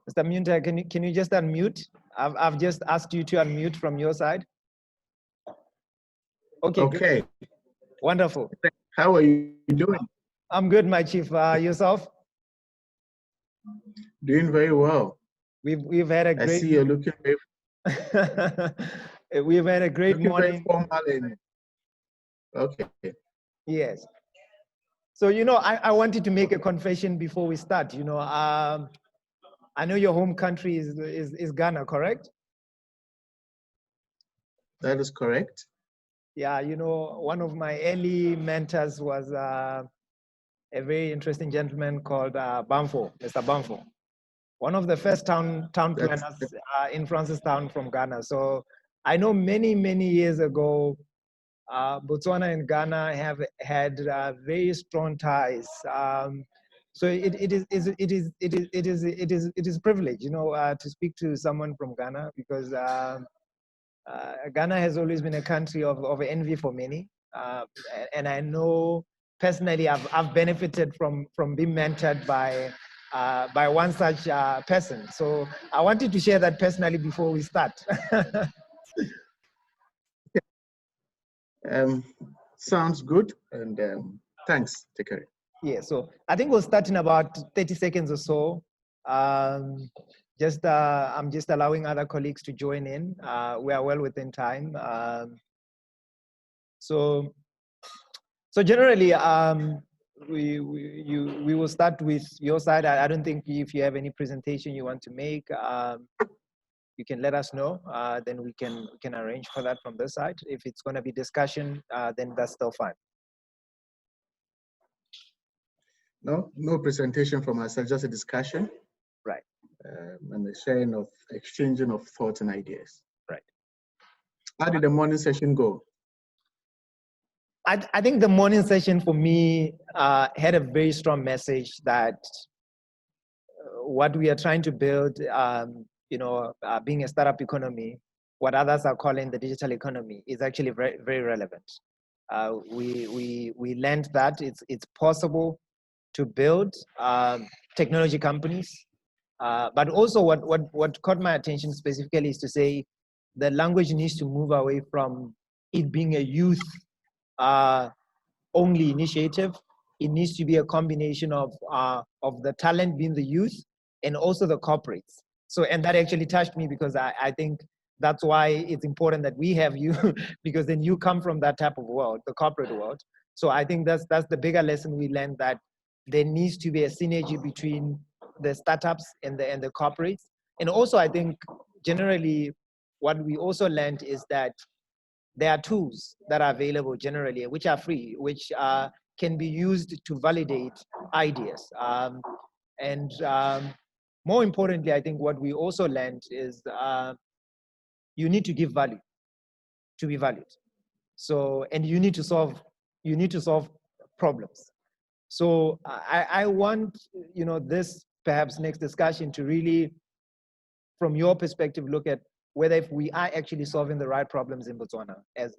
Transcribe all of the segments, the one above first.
Mr. Minta, can you just unmute? I've just asked you to unmute from your side. Okay. Okay. Good. Wonderful. How are you doing? I'm good, my chief. Yourself? Doing very well. We've had a great. I see you're looking very. We've had a great morning. Very formal and... Okay. Yes. So I wanted to make a confession before we start. I know your home country is Ghana, correct? That is correct. Yeah, one of my early mentors was a very interesting gentleman called Bamfo, Mr. Bamfo. One of the first town planners in Francistown from Ghana. So I know many years ago, Botswana and Ghana have had very strong ties. So it is a privilege, to speak to someone from Ghana, because Ghana has always been a country of envy for many, and I know personally I've benefited from being mentored by one such person. So I wanted to share that personally before we start. Sounds good, and thanks. Take care. Yeah, so I think we'll start in about 30 seconds or so. I'm just allowing other colleagues to join in. We are well within time. So generally, we will start with your side. I don't think if you have any presentation you want to make, you can let us know. Then we can arrange for that from this side. If it's going to be discussion, then that's still fine. No presentation from us, just a discussion. Right. And the sharing of, exchanging of thoughts and ideas. Right. How did the morning session go? I think the morning session for me had a very strong message that what we are trying to build, being a startup economy, what others are calling the digital economy, is actually very, very relevant. We learned that it's possible to build technology companies, but also what caught my attention specifically is to say the language needs to move away from it being a youth only initiative. It needs to be a combination of the talent being the youth and also the corporates. So, and that actually touched me, because I think that's why it's important that we have you, because then you come from that type of world, the corporate world. So I think that's the bigger lesson we learned, that there needs to be a synergy between the startups and the corporates. And also, I think generally what we also learned is that there are tools that are available generally, which are free, which can be used to validate ideas. More importantly, I think what we also learned is you need to give value to be valued. So, and you need to solve problems. So I want, this perhaps next discussion to really, from your perspective, look at whether if we are actually solving the right problems in Botswana as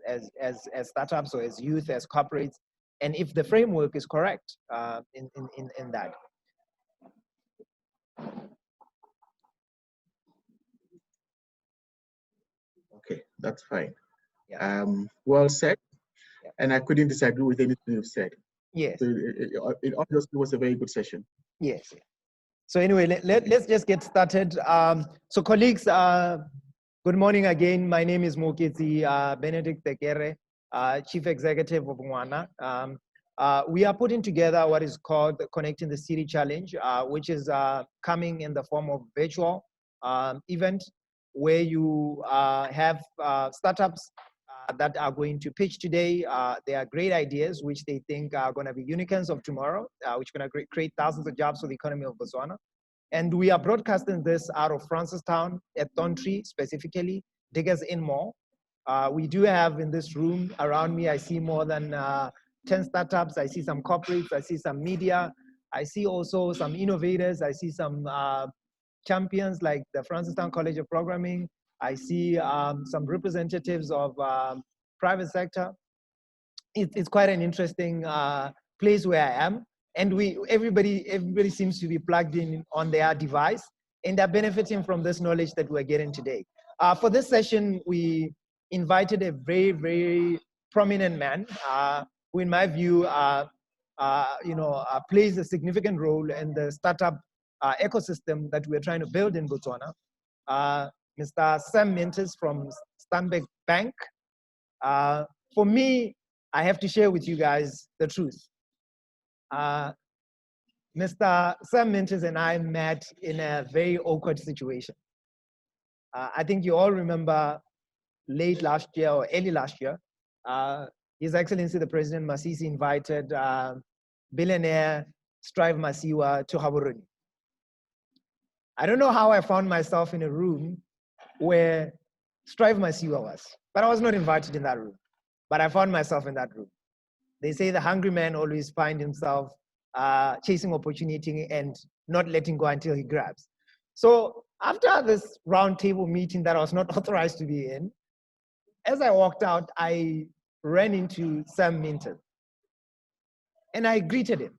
startups or as youth, as corporates, and if the framework is correct in that. Okay, that's fine. Yeah. Well said, yeah. And I couldn't disagree with anything you've said. Yes. So it obviously was a very good session. Yes. So anyway, let's just get started. So colleagues, good morning again. My name is Moketsi Benedict Tekere, Chief Executive of Mwana. We are putting together what is called the Connecting the City Challenge, which is coming in the form of virtual event, where you have startups that are going to pitch today. They are great ideas, which they think are going to be unicorns of tomorrow, which are going to create thousands of jobs for the economy of Botswana. And we are broadcasting this out of Francistown at Tontry, specifically, Diggers in Mall. We do have in this room around me, I see more than 10 startups. I see some corporates, I see some media. I see also some innovators. I see some champions like the Francistown College of Programming. I see some representatives of private sector. It's quite an interesting place where I am. And everybody seems to be plugged in on their device. and they're benefiting from this knowledge that we're getting today. For this session, we invited a very, very prominent man who, in my view, plays a significant role in the startup ecosystem that we're trying to build in Botswana. Mr. Sam Minta from Stanbic Bank. For me, I have to share with you guys the truth. Mr. Sam Minta and I met in a very awkward situation. I think you all remember late last year or early last year, His Excellency the President Masisi invited billionaire Strive Masiwa to Gaborone. I don't know how I found myself in a room where Strive Masiwa was, but I was not invited in that room, but I found myself in that room. They say the hungry man always finds himself chasing opportunity and not letting go until he grabs. So after this roundtable meeting that I was not authorized to be in, as I walked out, I ran into Sam Minta. And I greeted him.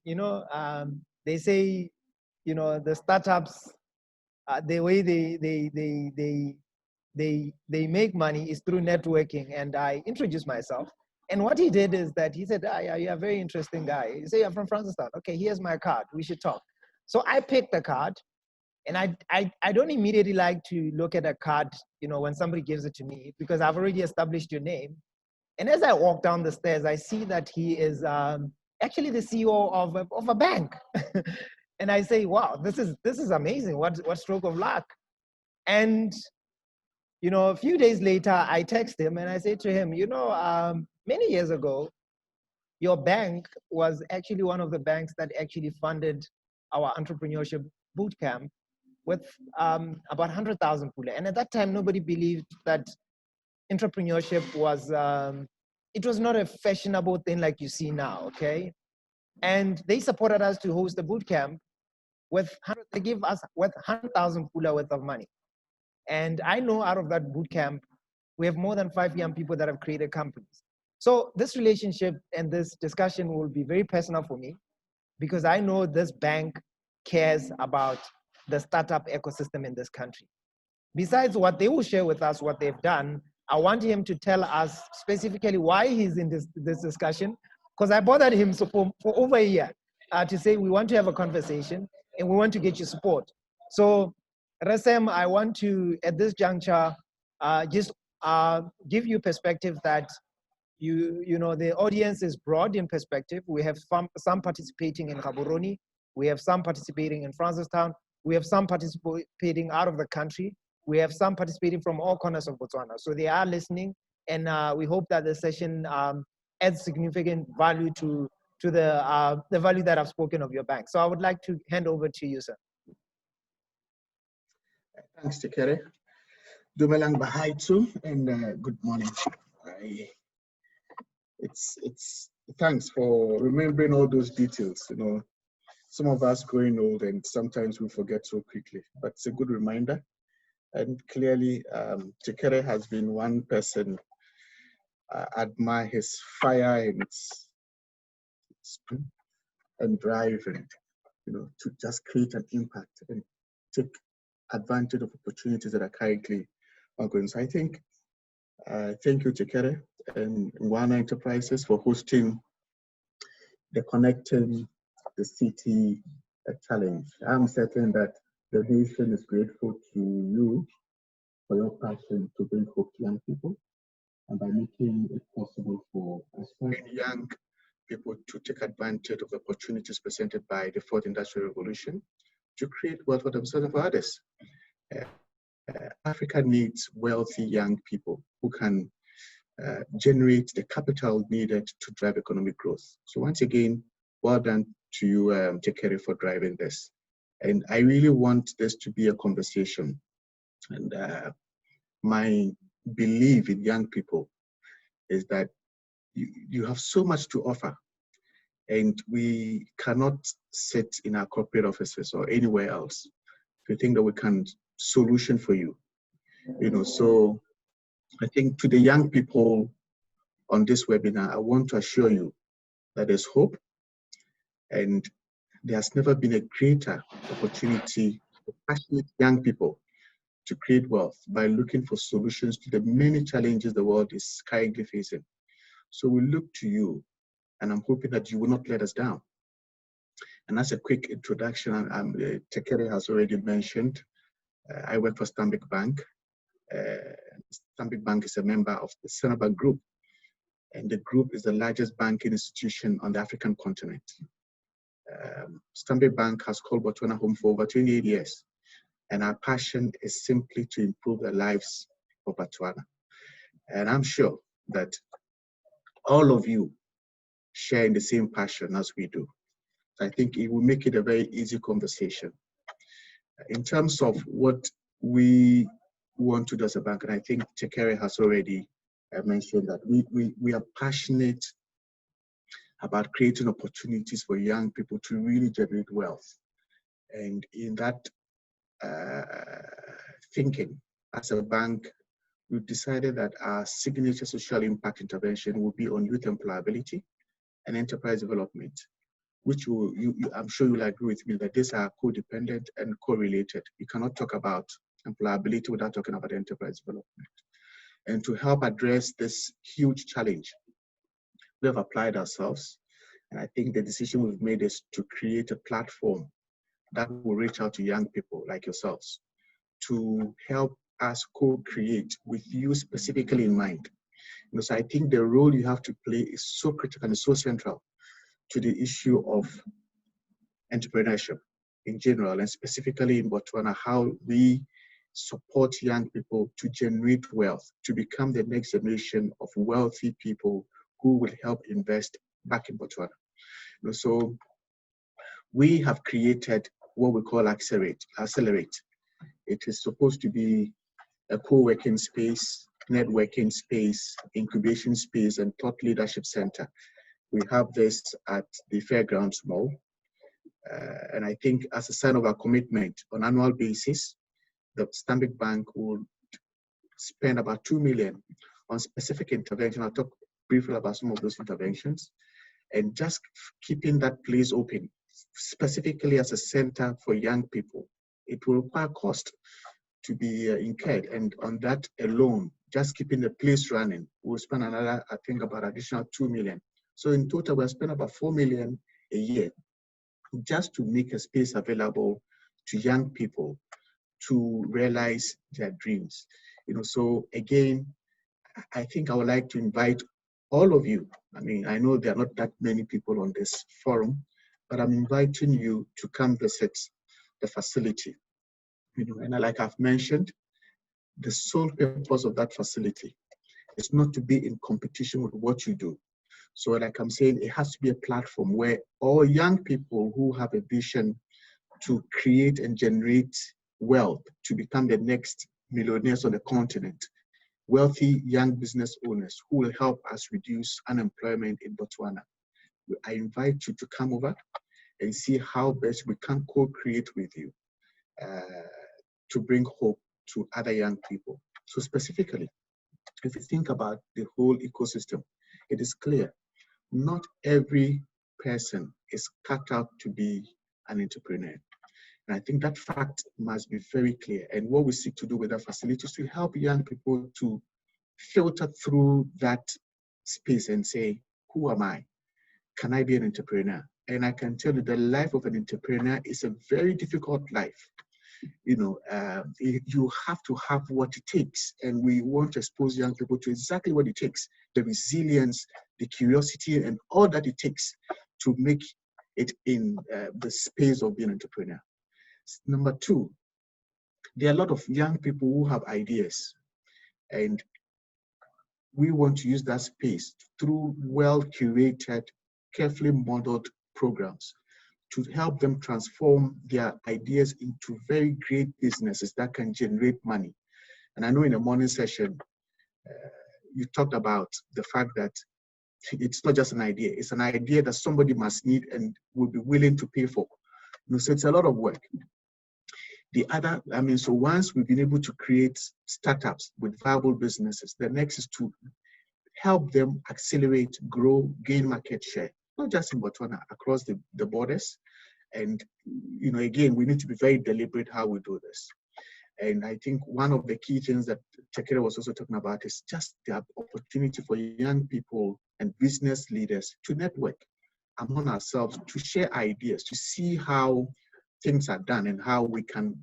They say, the startups, the way they make money is through networking. And I introduced myself. And what he did is that he said, you're a very interesting guy. You say you're from Francistown. Okay, here's my card. We should talk. So I picked the card. And I don't immediately like to look at a card, when somebody gives it to me, because I've already established your name. And as I walk down the stairs, I see that he is actually the CEO of a bank. And I say, wow, this is amazing. What stroke of luck. And, a few days later, I text him and I say to him, many years ago, your bank was actually one of the banks that actually funded our entrepreneurship bootcamp with about 100,000 pula. And at that time, nobody believed that entrepreneurship was, it was not a fashionable thing like you see now, okay? And they supported us to host the bootcamp they give us with 100,000 pula worth of money. And I know out of that bootcamp, we have more than 5 young people that have created companies. So this relationship and this discussion will be very personal for me because I know this bank cares about the startup ecosystem in this country. Besides what they will share with us, what they've done, I want him to tell us specifically why he's in this discussion, because I bothered him for over a year to say we want to have a conversation and we want to get your support. So Rasem, I want to, at this juncture, just give you perspective that the audience is broad in perspective. We have some participating in Gaborone, we have some participating in Francistown, we have some participating out of the country, we have some participating from all corners of Botswana. So they are listening, and we hope that the session adds significant value to the value that I've spoken of your bank. So I would like to hand over to you, sir. Thanks, Tekere. Dumelang Bahai too, and good morning. It's thanks for remembering all those details. Some of us growing old and sometimes we forget so quickly, but it's a good reminder. And clearly, Tekere has been one person. I admire his fire and drive, and to just create an impact and take advantage of opportunities that are currently ongoing. So I think, thank you, Tekere and Ngwana Enterprises for hosting the Connecting the City Challenge. I'm certain that the nation is grateful to you for your passion to bring hope to young people and by making it possible for aspiring young people to take advantage of the opportunities presented by the Fourth Industrial Revolution to create wealth for themselves and for others. Africa needs wealthy young people who can generate the capital needed to drive economic growth. So once again, well done to you, Tekere, for driving this. And I really want this to be a conversation. And my belief in young people is that you have so much to offer, and we cannot sit in our corporate offices or anywhere else to think that we can solution for you. So I think to the young people on this webinar, I want to assure you that there's hope, and there has never been a greater opportunity for passionate young people to create wealth by looking for solutions to the many challenges the world is currently facing. So we look to you, and I'm hoping that you will not let us down. And as a quick introduction, Tekere has already mentioned, I work for Stanbic Bank. Stanbic Bank is a member of the Stanbic Group, and the group is the largest banking institution on the African continent. Stanbic Bank has called Botswana home for over 28 years, and our passion is simply to improve the lives of Botswana. And I'm sure that all of you share in the same passion as we do. I think it will make it a very easy conversation. In terms of what we want to do as a bank, and I think Tekere has already mentioned that we are passionate about creating opportunities for young people to really generate wealth. And in that thinking, as a bank, we've decided that our signature social impact intervention will be on youth employability and enterprise development, which I'm sure you'll agree with me that these are codependent and correlated. You cannot talk about employability without talking about enterprise development. And to help address this huge challenge, we have applied ourselves. And I think the decision we've made is to create a platform that will reach out to young people like yourselves to help us co-create with you specifically in mind. So I think the role you have to play is so critical and so central to the issue of entrepreneurship in general, and specifically in Botswana, how we support young people to generate wealth, to become the next generation of wealthy people who will help invest back in Botswana. So we have created what we call Accelerate. It is supposed to be a co-working space, networking space, incubation space, and thought leadership center. We have this at the Fairgrounds Mall. And I think as a sign of our commitment on an annual basis, the Stanbic Bank will spend about 2 million on specific intervention. I'll talk briefly about some of those interventions. And just keeping that place open, specifically as a center for young people, it will require cost to be incurred. And on that alone, just keeping the place running, we'll spend another, I think, about additional 2 million. So in total, we'll spend about 4 million a year just to make a space available to young people to realize their dreams. So again, I think I would like to invite all of you. I mean, I know there are not that many people on this forum, but I'm inviting you to come visit the facility. And like I've mentioned, the sole purpose of that facility is not to be in competition with what you do. So like I'm saying, it has to be a platform where all young people who have a vision to create and generate wealth, to become the next millionaires on the continent, wealthy young business owners who will help us reduce unemployment in Botswana. I invite you to come over and see how best we can co-create with you to bring hope to other young people. So specifically, if you think about the whole ecosystem, it is clear not every person is cut out to be an entrepreneur. And I think that fact must be very clear. And what we seek to do with our facility is to help young people to filter through that space and say, who am I? Can I be an entrepreneur? And I can tell you the life of an entrepreneur is a very difficult life. You have to have what it takes. And we want to expose young people to exactly what it takes, the resilience, the curiosity, and all that it takes to make it in the space of being an entrepreneur. Number two, there are a lot of young people who have ideas, and we want to use that space through well-curated, carefully modeled programs to help them transform their ideas into very great businesses that can generate money. And I know in the morning session, you talked about the fact that it's not just an idea, it's an idea that somebody must need and will be willing to pay for. So it's a lot of work. The other, so once we've been able to create startups with viable businesses, the next is to help them accelerate, grow, gain market share, not just in Botswana, across the borders, And, again, we need to be very deliberate how we do this. And I think one of the key things that Tekere was also talking about is just the opportunity for young people and business leaders to network among ourselves, to share ideas, to see how things are done and how we can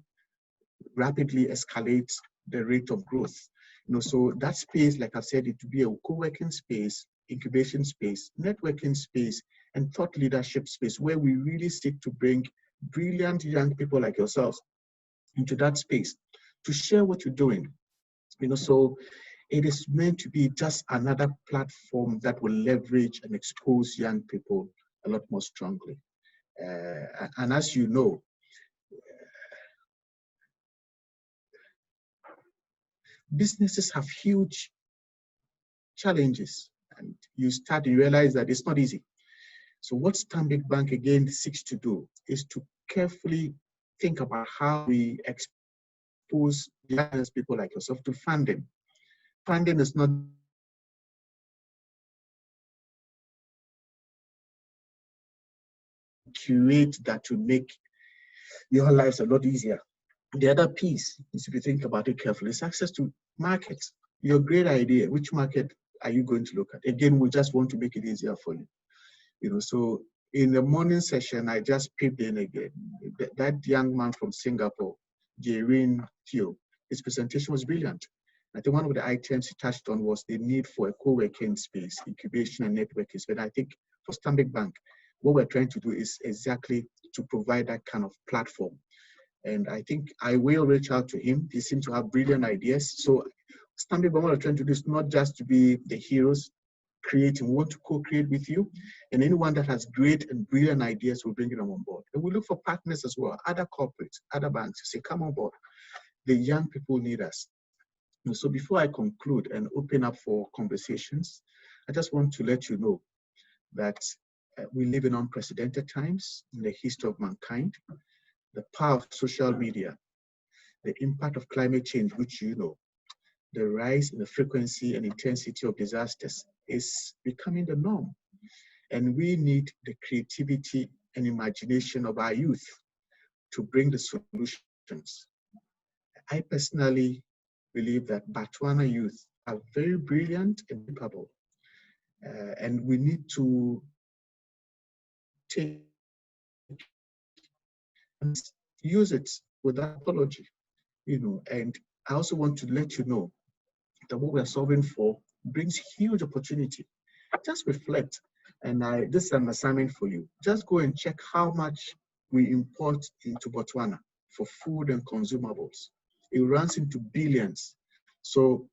rapidly escalate the rate of growth. So that space, like I said, it would be a co-working space, incubation space, networking space, and thought leadership space where we really seek to bring brilliant young people like yourselves into that space to share what you're doing. So it is meant to be just another platform that will leverage and expose young people a lot more strongly. And as you know, businesses have huge challenges, and you realize that it's not easy. So what Stanbic Bank again seeks to do is to carefully think about how we expose young people like yourself to funding. Funding is not curate that to make your lives a lot easier. The other piece is, if you think about it carefully, is access to markets. Your great idea, which market are you going to look at? Again, we just want to make it easier for you. So in the morning session, I just peeped in again. That young man from Singapore, Jarin Teo, his presentation was brilliant. I think one of the items he touched on was the need for a co-working space, incubation and networking space. But I think for Stanbic Bank, what we're trying to do is exactly to provide that kind of platform. And I think I will reach out to him. He seems to have brilliant ideas. So Stanbic Bank, what we're trying to do is not just to be the heroes creating, we want to co-create with you. And anyone that has great and brilliant ideas, we'll bring them on board. And we look for partners as well, other corporates, other banks, say, come on board. The young people need us. And so before I conclude and open up for conversations, I just want to let you know that we live in unprecedented times in the history of mankind. The power of social media, the impact of climate change, which you know, the rise in the frequency and intensity of disasters is becoming the norm. And we need the creativity and imagination of our youth to bring the solutions. I personally believe that Botswana youth are very brilliant and capable. And we need to take and use it without apology, and I also want to let you know that what we're solving for brings huge opportunity. Just reflect, and this is an assignment for you. Just go and check how much we import into Botswana for food and consumables. It runs into billions. So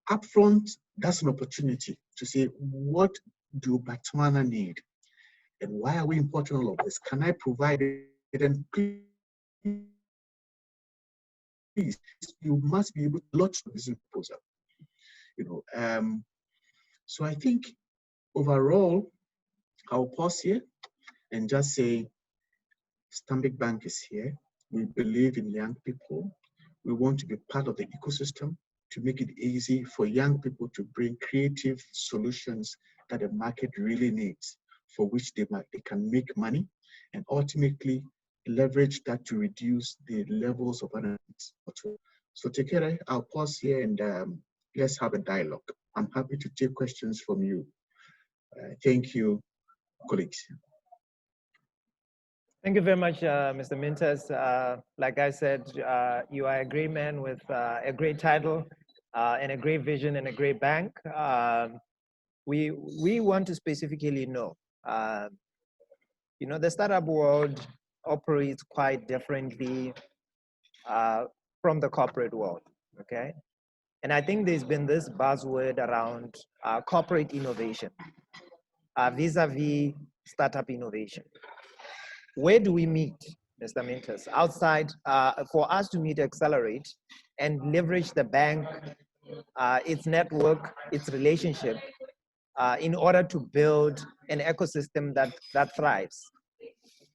upfront, that's an opportunity to say, what do Botswana need? And why are we importing all of this? Can I provide it? And please, you must be able to launch this proposal. So I think overall, I'll pause here and just say, Stanbic Bank is here. We believe in young people. We want to be part of the ecosystem to make it easy for young people to bring creative solutions that the market really needs, for which they can make money, and ultimately leverage that to reduce the levels of unemployment. So Tekere, I'll pause here and let's have a dialogue. I'm happy to take questions from you. Thank you, colleagues. Thank you very much, Mr. Mintas. Like I said, you are a great man with a great title and a great vision and a great bank. We want to specifically know, the startup world operates quite differently from the corporate world, okay? And I think there's been this buzzword around corporate innovation vis-a-vis startup innovation. Where do we meet, Mr. Mintas, outside for us to meet Accelerate and leverage the bank, its network, its relationship, in order to build an ecosystem that thrives?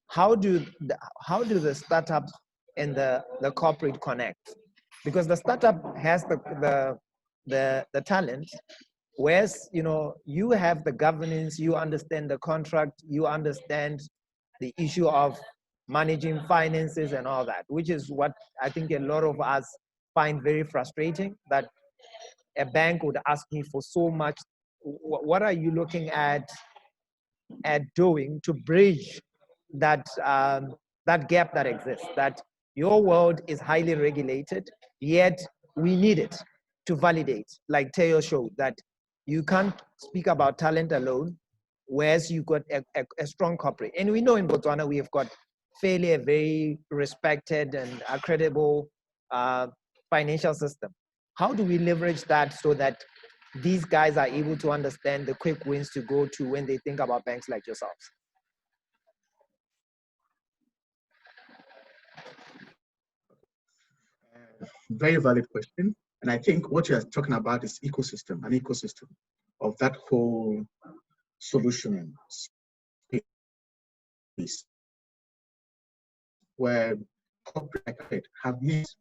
How do the startups and the corporate connect? Because the startup has the talent, whereas you have the governance, you understand the contract, you understand the issue of managing finances and all that, which is what I think a lot of us find very frustrating, that a bank would ask me for so much. What are you looking at doing to bridge that that gap that exists? That your world is highly regulated, yet we need it to validate. Like Teo showed, that you can't speak about talent alone, whereas you got a strong corporate. And we know in Botswana we have got fairly a very respected and a credible financial system. How do we leverage that so that these guys are able to understand the quick wins to go to when they think about banks like yourselves? Very valid question. And I think what you're talking about is ecosystem, an ecosystem of that whole solution space where corporate have needs.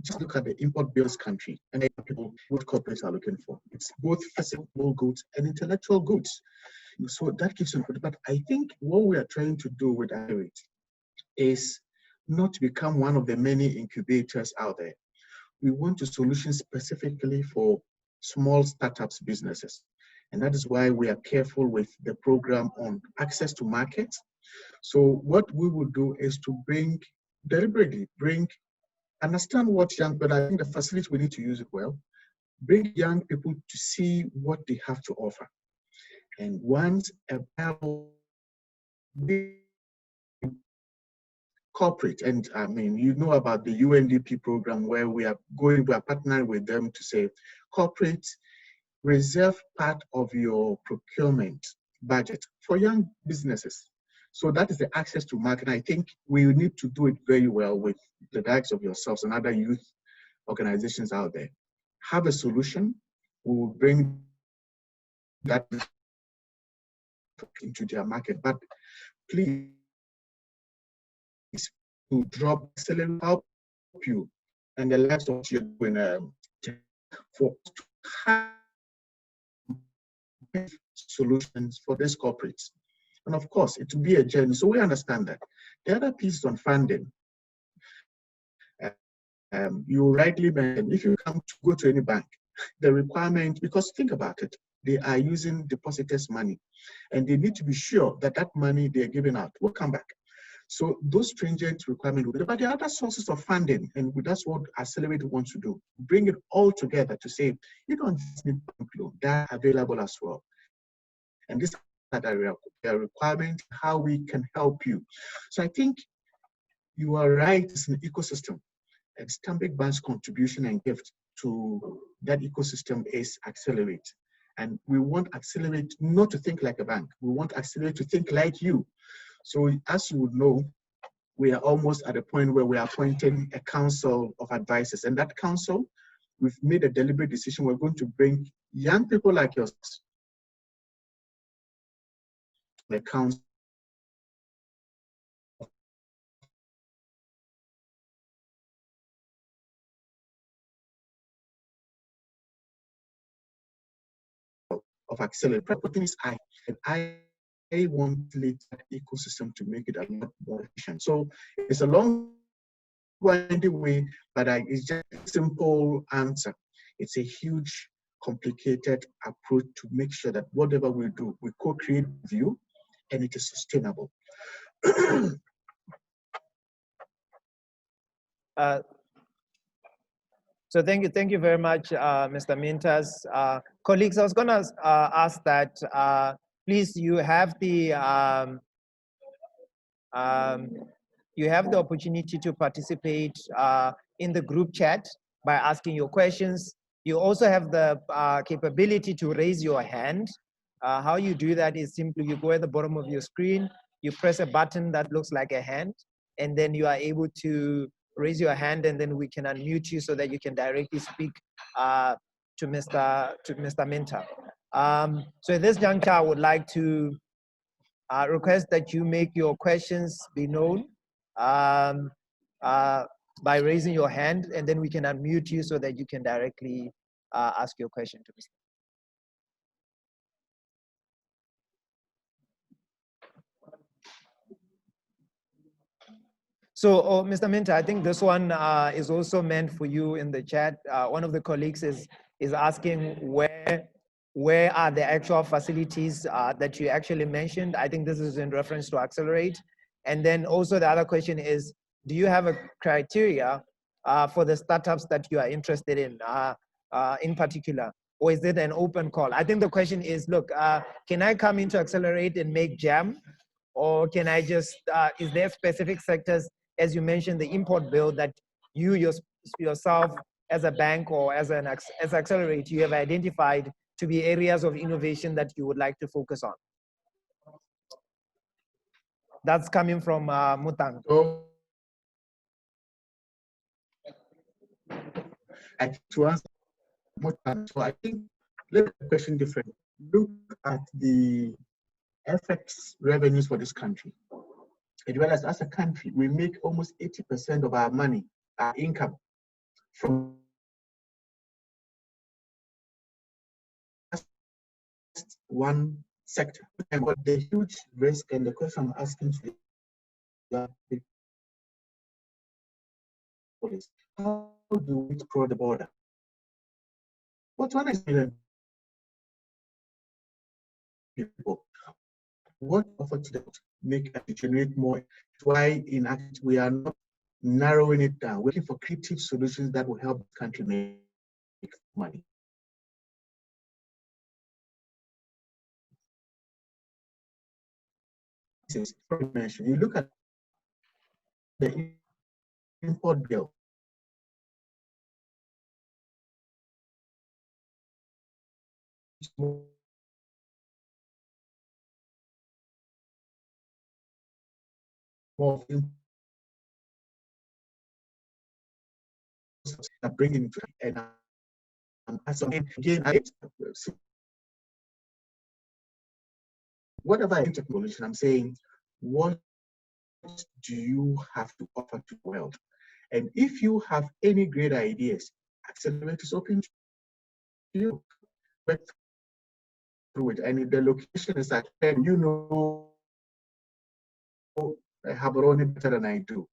Just look at the import bills country and people what corporates are looking for. It's both physical goods and intellectual goods. So that gives you, but I think what we are trying to do with Accelerate is not to become one of the many incubators out there. We want a solution specifically for small startups businesses. And that is why we are careful with the program on access to markets. So what we will do is to deliberately understand what young, but I think the facility we need to use it well, bring young people to see what they have to offer. And once a corporate, and I mean, you know about the UNDP program where we are partnering with them to say, corporate, reserve part of your procurement budget for young businesses. So that is the access to market. I think we need to do it very well with the likes of yourselves and other youth organizations out there. Have a solution, we will bring that into their market. But please, to drop accelerate help you and the likes of you're doing for solutions for these corporates. And of course, it will be a journey. So we understand that. The other piece on funding, you rightly mentioned, if you come to go to any bank, the requirement, because think about it, they are using depositors' money and they need to be sure that that money they're giving out will come back. So those stringent requirements, but there are other sources of funding, and that's what Accelerate wants to do. Bring it all together to say, you don't just need bank loan, they're available as well. And this are the requirements, how we can help you. So I think you are right, it's an ecosystem. And Stanbic Bank's contribution and gift to that ecosystem is Accelerate. And we want Accelerate not to think like a bank. We want Accelerate to think like you. So as you would know, we are almost at a point where we are appointing a council of advisors. And that council, we've made a deliberate decision. We're going to bring young people like yourselves, the council of Accelerate. I want that ecosystem to make it a lot more efficient. So it's a long winding way, but it's just a simple answer. It's a huge, complicated approach to make sure that whatever we do, we co-create with you and it is sustainable. So thank you very much, Mr. Mintas. Colleagues, I was going to ask that, please, you have the opportunity to participate in the group chat by asking your questions. You also have the capability to raise your hand. How you do that is simply you go at the bottom of your screen, you press a button that looks like a hand, and then you are able to raise your hand, and then we can unmute you so that you can directly speak to Mr. Minta. So at this juncture, I would like to request that you make your questions be known by raising your hand, and then we can unmute you so that you can directly ask your question to Mr. So, Mr. Minta, I think this one is also meant for you in the chat. One of the colleagues is asking where are the actual facilities that you actually mentioned. I think this is in reference to Accelerate. And then also the other question is, do you have a criteria for the startups that you are interested in particular? Or is it an open call? I think the question is, look, can I come into Accelerate and make jam? Or can I just, is there specific sectors, as you mentioned, the import bill that you yourself as a bank or as Accelerate, you have identified to be areas of innovation that you would like to focus on? That's coming from Mutang. So, to answer Mutang, so I think, look at the question different. Look at the FX revenues for this country. And realize as a country, we make almost 80% of our money, our income, from one sector. And what the huge risk and the question I'm asking to you is, how do we explore the border? Botswana is million people. What offer to them make and generate more? That's why in act we are not narrowing it down. We're looking for creative solutions that will help the country make money. You look at the import bill. More bringing to and again, whatever technology, I'm saying, what do you have to offer to the world? And if you have any great ideas, Accelerate is open to you. Work through it. And if the location is at 10, you know Habaroni better than I do.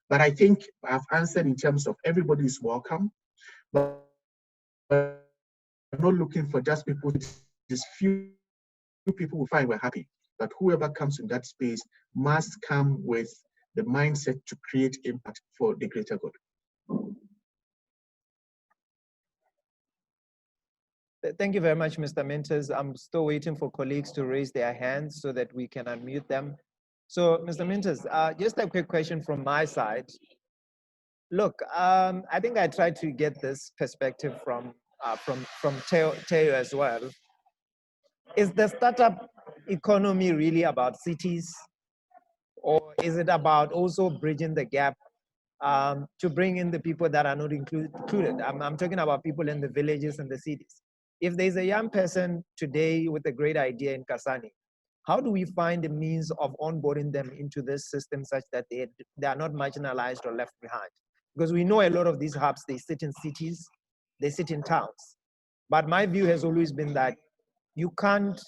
But I think I've answered in terms of everybody is welcome, but I'm not looking for just people, just few people will find we're happy. But whoever comes in that space must come with the mindset to create impact for the greater good. Thank you very much, Mr. Minters. I'm still waiting for colleagues to raise their hands so that we can unmute them. So, Mr. Minters, just a quick question from my side. Look, I think I tried to get this perspective from Teo as well. Is the startup economy really about cities, or is it about also bridging the gap to bring in the people that are not included? I'm talking about people in the villages and the cities. If there's a young person today with a great idea in Kasane, how do we find the means of onboarding them into this system such that they are not marginalized or left behind? Because we know a lot of these hubs, they sit in cities, they sit in towns. But my view has always been that you can't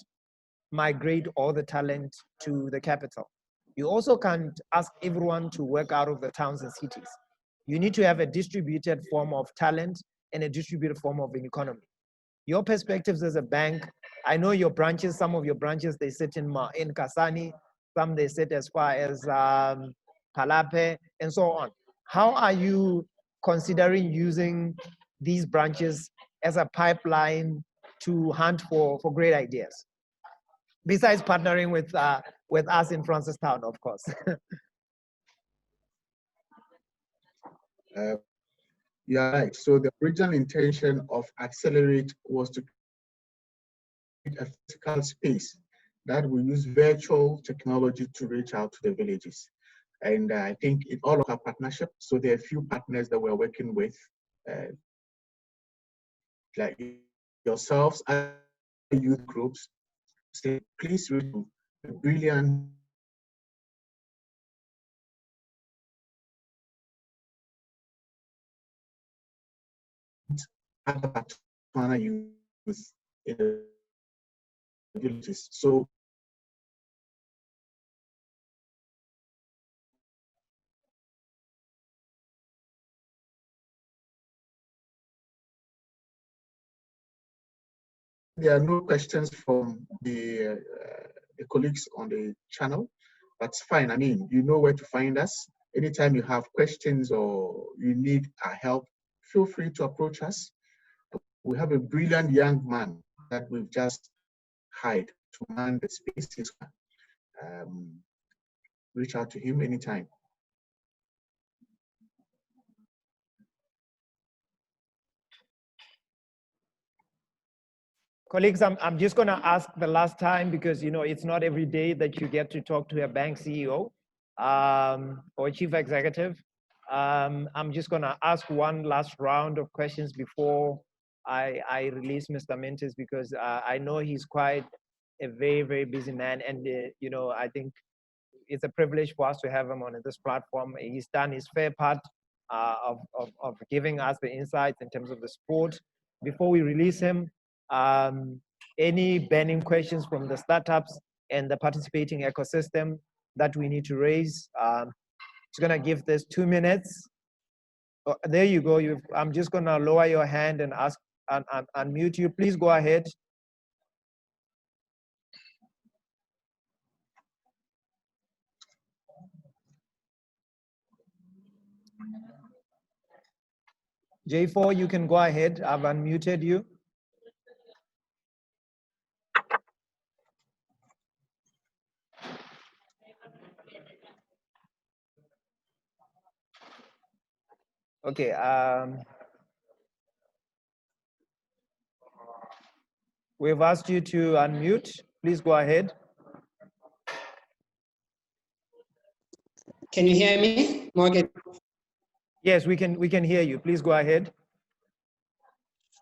migrate all the talent to the capital. You also can't ask everyone to work out of the towns and cities. You need to have a distributed form of talent and a distributed form of an economy. Your perspectives as a bank, I know your branches, some of your branches, they sit in Kasane, some they sit as far as Palape, and so on. How are you considering using these branches as a pipeline to hunt for great ideas? Besides partnering with us in Francistown, of course. Yeah, right. So the original intention of Accelerate was to create a physical space that will use virtual technology to reach out to the villages. And I think in all of our partnerships, so there are a few partners that we're working with, like yourselves, other youth groups. Say, please reach a brilliant other Botswana youth in the villages. So there are no questions from the colleagues on the channel. That's fine. I mean, you know where to find us. Anytime you have questions or you need our help, feel free to approach us. We have a brilliant young man that we've just hired to man the spaces. Reach out to him anytime. Colleagues, I'm just going to ask the last time because, you know, it's not every day that you get to talk to a bank CEO or chief executive. I'm just going to ask one last round of questions before I release Mr. Mintis, because I know he's quite a very, very busy man. And, you know, I think it's a privilege for us to have him on this platform. He's done his fair part of giving us the insights in terms of the sport. Before we release him, any burning questions from the startups and the participating ecosystem that we need to raise? It's gonna give this 2 minutes. Oh, there you go. I'm just gonna lower your hand and ask and unmute you. Please go ahead. J4, you can go ahead. I've unmuted you. Okay. We've asked you to unmute. Please go ahead. Can you hear me, Morgan? Yes, we can hear you. Please go ahead.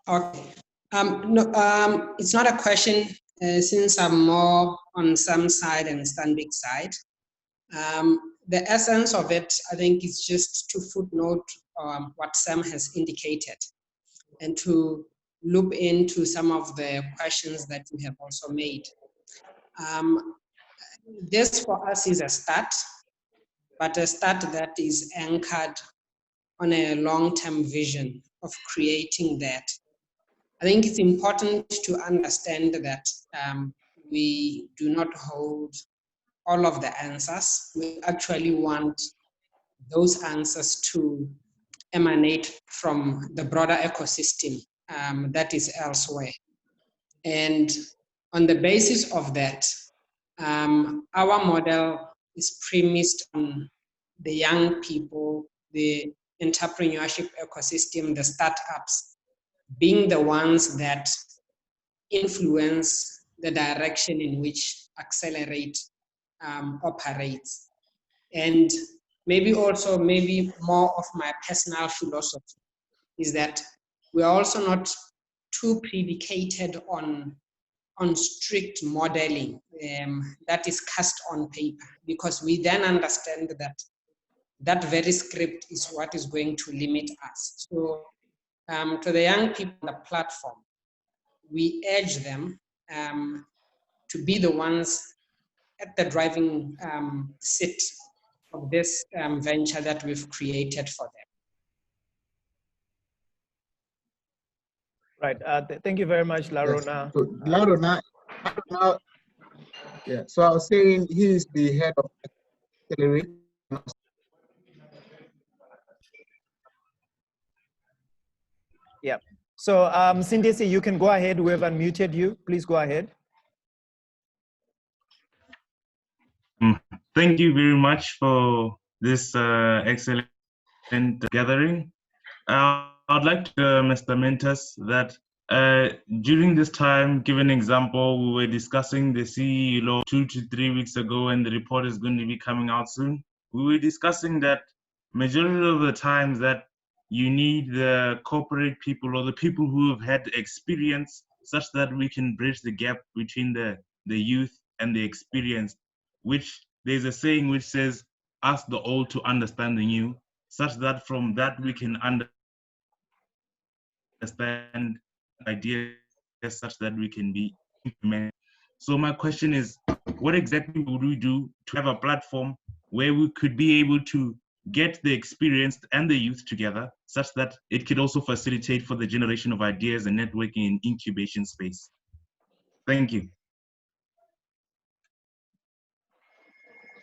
Okay. No, it's not a question since I'm more on some side and Stanbic side. The essence of it, I think, is just to footnote what Sam has indicated and to loop into some of the questions that we have also made. This for us is a start, but a start that is anchored on a long-term vision of creating that. I think it's important to understand that we do not hold all of the answers. We actually want those answers to emanate from the broader ecosystem that is elsewhere. And on the basis of that, our model is premised on the young people, the entrepreneurship ecosystem, the startups, being the ones that influence the direction in which Accelerate operates. And maybe more of my personal philosophy is that we are also not too predicated on strict modeling that is cast on paper, because we then understand that that very script is what is going to limit us. So to the young people on the platform, we urge them to be the ones at the driving seat of this venture that we've created for them. Right. Thank you very much, Larona. Yes. So, Larona, yeah. So I was saying he is the head of Accelerate. Yeah. So Sindisi, you can go ahead. We've unmuted you. Please go ahead. Thank you very much for this excellent gathering. I'd like to Mr. Mintas that during this time, give an example, we were discussing the CE law 2 to 3 weeks ago, and the report is going to be coming out soon. We were discussing that majority of the times that you need the corporate people or the people who have had experience such that we can bridge the gap between the youth and the experience, which there's a saying which says, ask the old to understand the new, such that from that we can understand ideas such that we can be implemented. So my question is, what exactly would we do to have a platform where we could be able to get the experienced and the youth together such that it could also facilitate for the generation of ideas and networking in incubation space? Thank you.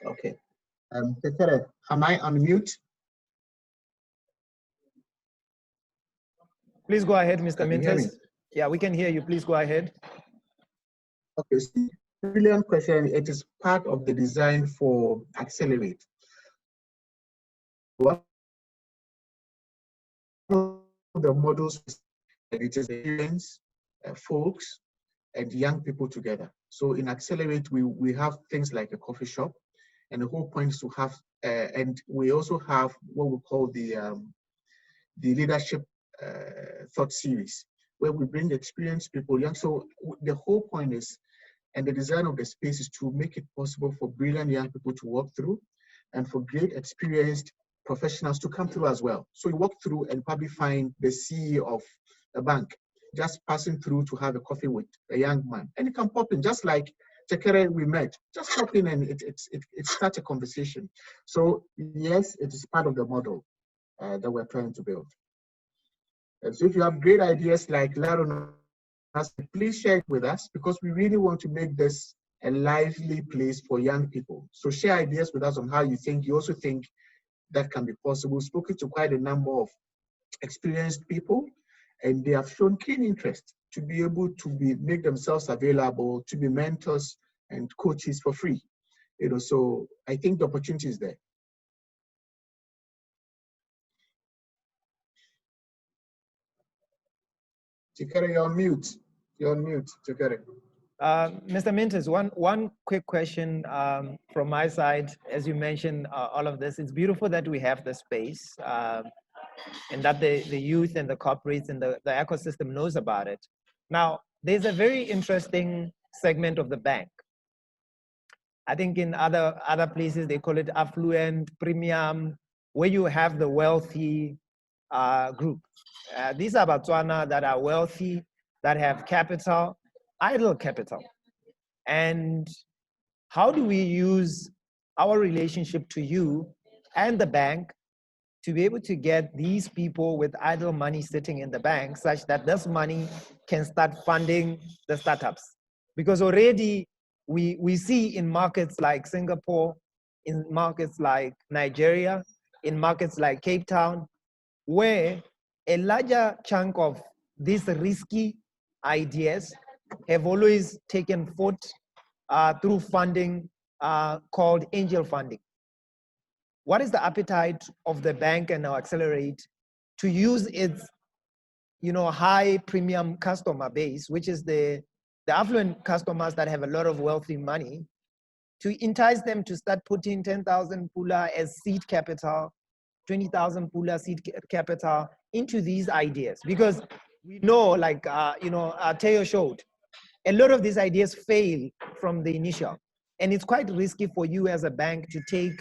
Okay. Tekere, am I on mute? Please go ahead, Mr. Can you hear me? Mintas. Yeah, we can hear you. Please go ahead. Okay, brilliant question. It is part of the design for Accelerate. One of the models, it is parents, folks, and young people together. So in Accelerate, we have things like a coffee shop, and the whole point is to have, and we also have what we call the leadership thought series, where we bring experienced people young. So the whole point is, and the design of the space is to make it possible for brilliant young people to walk through and for great experienced professionals to come through as well. So you walk through and probably find the CEO of a bank just passing through to have a coffee with a young man. And you can pop in, just like Tekere we met, just pop in and it starts a conversation. So yes, it is part of the model that we're trying to build. And so if you have great ideas like Laron, please share it with us, because we really want to make this a lively place for young people. So share ideas with us on how you think. You also think that can be possible. We've spoken to quite a number of experienced people, and they have shown keen interest to be able to make themselves available, to be mentors and coaches for free. So I think the opportunity is there. Chikere, you're on mute. You're on mute, Chikere. Mr. Mintas, one quick question from my side. As you mentioned, all of this, it's beautiful that we have the space and that the youth and the corporates and the ecosystem knows about it. Now, there's a very interesting segment of the bank. I think in other places, they call it affluent, premium, where you have the wealthy group. These are Botswana that are wealthy, that have capital, idle capital. And how do we use our relationship to you and the bank to be able to get these people with idle money sitting in the bank such that this money can start funding the startups? Because already we see in markets like Singapore, in markets like Nigeria, in markets like Cape Town, where a larger chunk of these risky ideas have always taken foot through funding called angel funding. What is the appetite of the bank and now Accelerate to use its high premium customer base, which is the affluent customers that have a lot of wealthy money, to entice them to start putting 10,000 pula as seed capital, 20,000 pula seed capital into these ideas? Because we know, like Teo showed, a lot of these ideas fail from the initial, and it's quite risky for you as a bank to take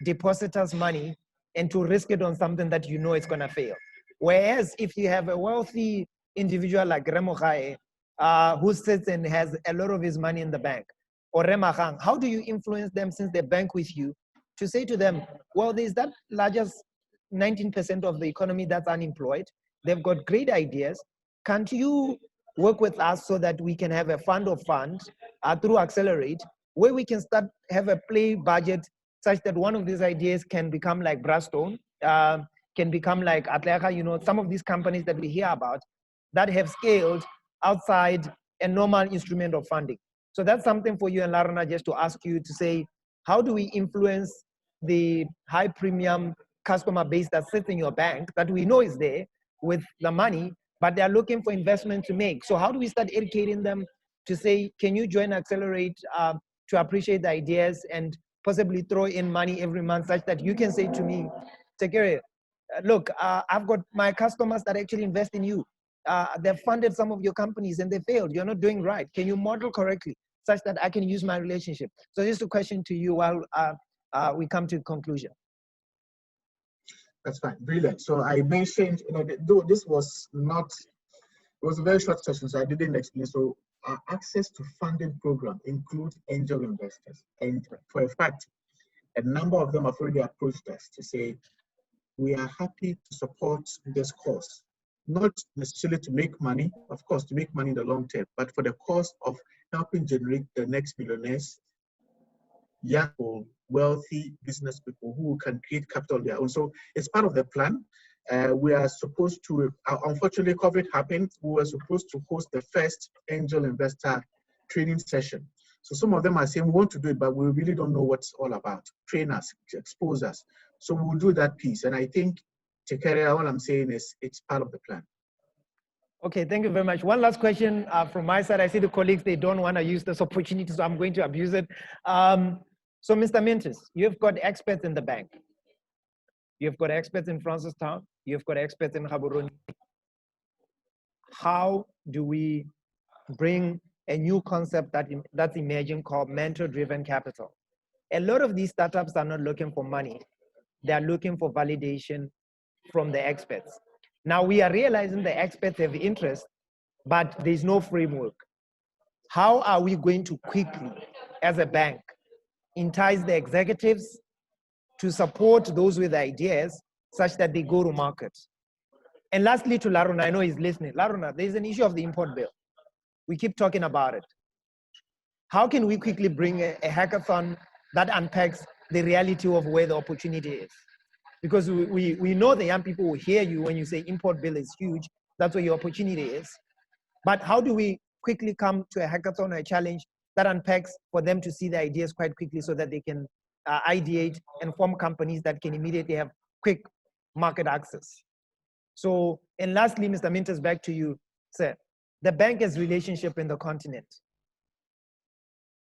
depositors' money and to risk it on something that you know it's going to fail. Whereas if you have a wealthy individual like Remo Gae, who sits and has a lot of his money in the bank, or Rema Gang, how do you influence them, since they bank with you, to say to them, well, there's that largest 19% of the economy that's unemployed. They've got great ideas. Can't you work with us so that we can have a fund of funds through Accelerate, where we can start have a play budget such that one of these ideas can become like Brastone, can become like Atleca, some of these companies that we hear about that have scaled outside a normal instrument of funding. So that's something for you and Larana just to ask you to say, how do we influence the high premium customer base that sits in your bank that we know is there with the money, but they're looking for investment to make? So how do we start educating them to say, can you join Accelerate to appreciate the ideas and possibly throw in money every month such that you can say to me, Tekere, look, I've got my customers that actually invest in you. They've funded some of your companies and they failed. You're not doing right. Can you model correctly such that I can use my relationship? So just a question to you while we come to conclusion. That's fine, brilliant. So I mentioned, though this was not, it was a very short session, so I didn't explain. So our access to funding program includes angel investors. And for a fact, a number of them have already approached us to say, we are happy to support this cause. not necessarily to make money, of course, to make money in the long term, but for the cause of helping generate the next millionaires, young people, wealthy business people who can create capital on their own. So it's part of the plan. We are supposed to, unfortunately, COVID happened. We were supposed to host the first angel investor training session. So some of them are saying we want to do it, but we really don't know what it's all about. Train us, expose us. So we will do that piece. And I think, Tekere, all I'm saying is it's part of the plan. Okay, thank you very much. One last question from my side. I see the colleagues, they don't want to use this opportunity, so I'm going to abuse it. So Mr. Mintis, you've got experts in the bank. You've got experts in Francistown. You've got experts in Gaborone. How do we bring a new concept that's emerging called mentor-driven capital? A lot of these startups are not looking for money. They're looking for validation from the experts. Now we are realizing the experts have interest, but there's no framework. How are we going to quickly, as a bank, entice the executives to support those with ideas such that they go to market? And lastly, to Laruna, I know he's listening. Laruna, there's an issue of the import bill. We keep talking about it. How can we quickly bring a hackathon that unpacks the reality of where the opportunity is? Because we know the young people will hear you when you say import bill is huge. That's where your opportunity is. But how do we quickly come to a hackathon or a challenge that unpacks for them to see the ideas quite quickly so that they can ideate and form companies that can immediately have quick market access? So, and lastly, Mr. Mintas, back to you, sir. The bank has relationship in the continent.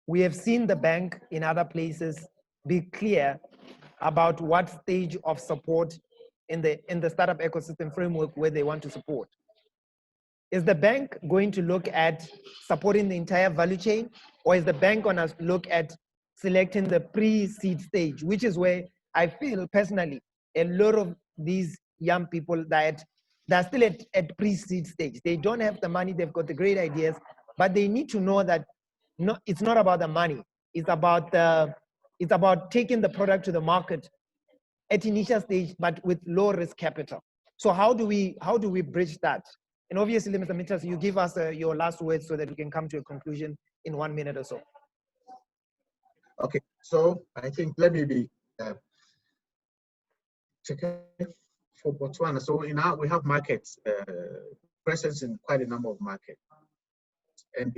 We have seen the bank in other places be clear about what stage of support in the startup ecosystem framework where they want to support. Is the bank going to look at supporting the entire value chain, or is the bank going to look at selecting the pre-seed stage, which is where I feel personally a lot of these young people that they're still at pre-seed stage. They don't have the money, they've got the great ideas, but they need to know that it's not about the money. It's about taking the product to the market at initial stage, but with low risk capital. So how do we bridge that? And obviously, Mr. Mintas, you give us your last words so that we can come to a conclusion in 1 minute or so. Okay, so I think let me be for Botswana. So we have markets, presence in quite a number of markets. And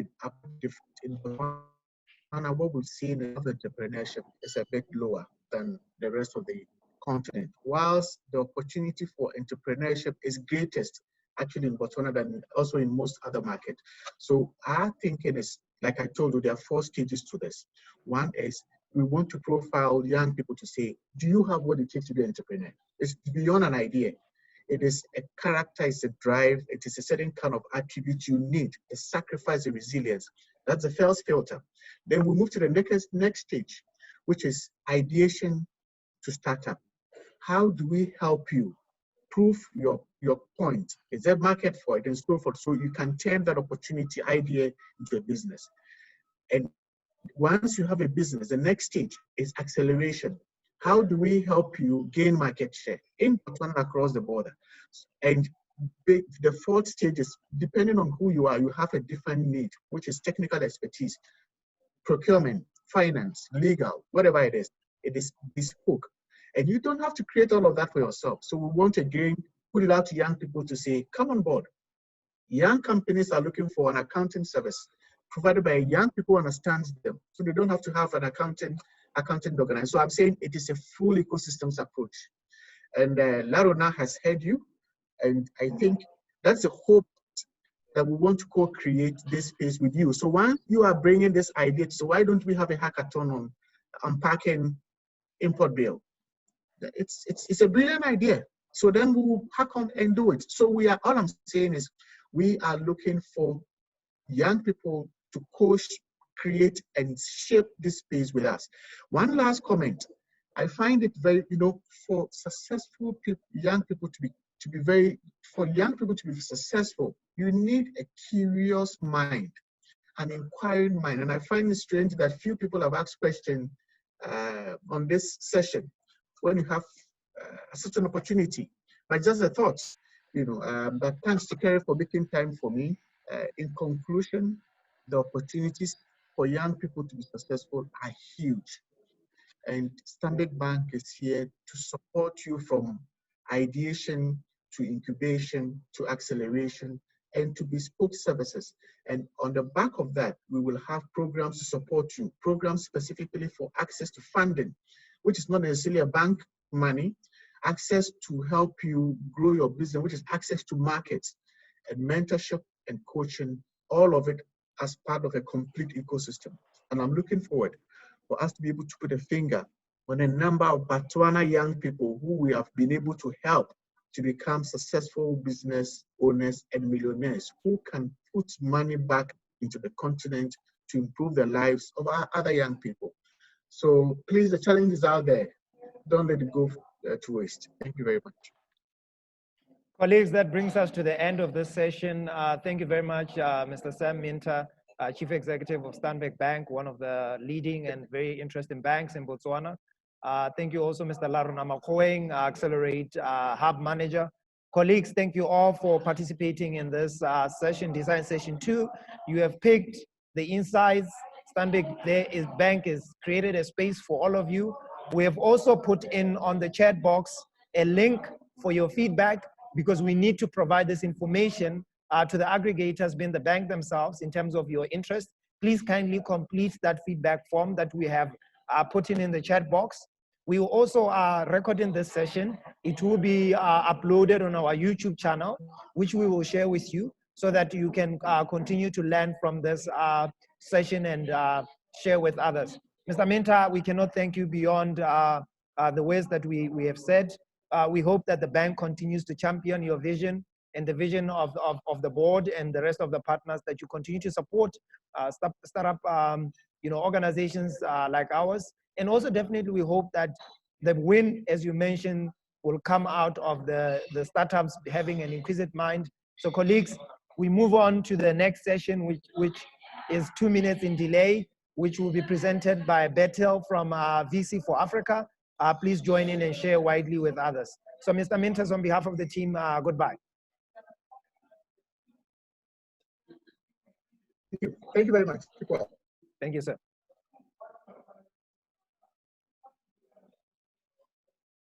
in Botswana, what we've seen in entrepreneurship is a bit lower than the rest of the continent. Whilst the opportunity for entrepreneurship is greatest actually in Botswana than also in most other markets. So our thinking is, like I told you, there are 4 stages to this. One is we want to profile young people to say, do you have what it takes to be an entrepreneur? It's beyond an idea. It is a character, it's a drive, it is a certain kind of attribute you need, a sacrifice, a resilience. That's the first filter. Then we move to the next stage, which is ideation to startup. How do we help you prove your point? Is there market for it and so forth? So you can turn that opportunity idea into a business. And once you have a business, the next stage is acceleration. How do we help you gain market share in Botswana across the border? And the 4th stage is, depending on who you are, you have a different need, which is technical expertise, procurement, finance, legal, whatever it is bespoke. And you don't have to create all of that for yourself. So we want to again put it out to young people to say, come on board. Young companies are looking for an accounting service provided by young people who understand them. So they don't have to have an accounting organization. So I'm saying it is a full ecosystems approach. And Laruna has heard you. And I think that's the hope that we want to co-create this space with you. So once you are bringing this idea, so why don't we have a hackathon on unpacking import bill? It's a brilliant idea. So then we will hack on and do it. So all I'm saying is we are looking for young people to coach, create, and shape this space with us. One last comment. I find it very, for successful young people to be successful, you need a curious mind, an inquiring mind. And I find it strange that few people have asked questions on this session when you have such an opportunity. But just a thought, But thanks to Kerry for making time for me. In conclusion, the opportunities for young people to be successful are huge. And Stanbic Bank is here to support you from ideation to incubation to acceleration and to bespoke services. And on the back of that, we will have programs to support you, programs specifically for access to funding, which is not necessarily a bank money, access to help you grow your business, which is access to markets and mentorship and coaching, all of it as part of a complete ecosystem. And I'm looking forward for us to be able to put a finger on a number of Botswana young people who we have been able to help to become successful business owners and millionaires who can put money back into the continent to improve the lives of our other young people. So please, the challenge is out there. Don't let it go to waste. Thank you very much. Colleagues, that brings us to the end of this session. Thank you very much, Mr. Sam Minta, Chief Executive of Stanbic Bank, one of the leading and very interesting banks in Botswana. Thank you also, Mr. Laruna Makoeng, Accelerate Hub Manager. Colleagues, thank you all for participating in this session, Design Session 2. You have picked the insights. Stanbic Bank has created a space for all of you. We have also put in on the chat box a link for your feedback, because we need to provide this information to the aggregators, being the bank themselves, in terms of your interest. Please kindly complete that feedback form that we have put in the chat box. We will also recording this session. It will be uploaded on our YouTube channel, which we will share with you so that you can continue to learn from this session and share with others. Mr. Minta, we cannot thank you beyond the ways that we have said. We hope that the bank continues to champion your vision and the vision of the board and the rest of the partners, that you continue to support startup organizations like ours. And also definitely we hope that the win, as you mentioned, will come out of the startups having an inquisitive mind. So colleagues, we move on to the next session, which is 2 minutes in delay, which will be presented by Bethel from VC for Africa. Please join in and share widely with others. So Mr. Mintas, on behalf of the team, goodbye. Thank you very much. Thank you, sir.